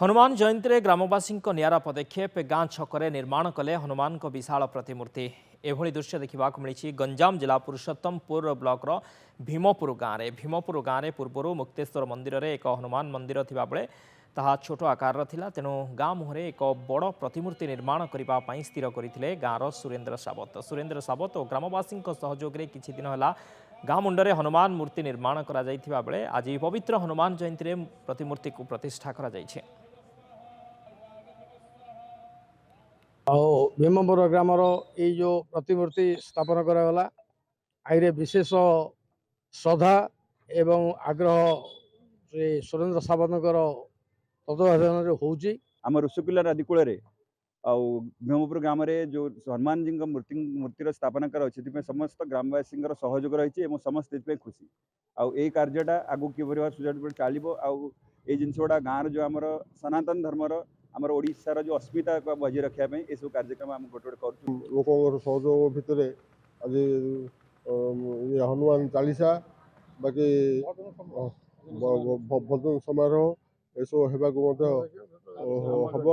हनुमान जयंती में ग्रामवासी निरा पदक्षेप गाँ छकरे निर्माण कले हनुमान विशाल प्रतिमूर्ति एभली दृश्य देखा मिली गंजाम जिला पुरुषोत्तमपुर ब्लॉकर भीमपुर गाँव में पूर्व मुक्तेश्वर मंदिर में एक हनुमान मंदिर थिबा बेले ताहा छोट आकार थिला तेणु गाँ मुहरे एक बड़ प्रतिमूर्ति निर्माण करने स्थिर करते गाँवर सुरेन्द्र सावत और ग्रामवासी सहयोग में किछि दिन है गाँ मुंडरे हनुमान मूर्ति निर्माण करा जायथिबा बेले आज पवित्र हनुमान जयंती में प्रतिमूर्ति को प्रतिष्ठा करा जायछि। भीमपुर ग्रामर ये जो प्रतिमूर्ति स्थापन करागला आईरे विशेष श्रद्धा एवं आग्रह श्री सुरेन्द्र सावंतर तत्वावधान होउची। आम ऋषिकुला नदी कूल भीमपुर ग्राम जो हनुमान जी मूर्तिर स्थापना कर समस्त ग्रामवासी सहयोग रही समस्त खुशी आई कार्यटा आगु कि सुचारू चलो आई जिन गुड़ा गाँव जो आम सनातन धर्मर आमर ओडिशार जो अस्मिता को बजाय रखापी ये सब कार्यक्रम आम गोटे गोटे लोक सहयोग भितर आज हनुमान चालीसा बाकी भजन समारोह एसब होगा हम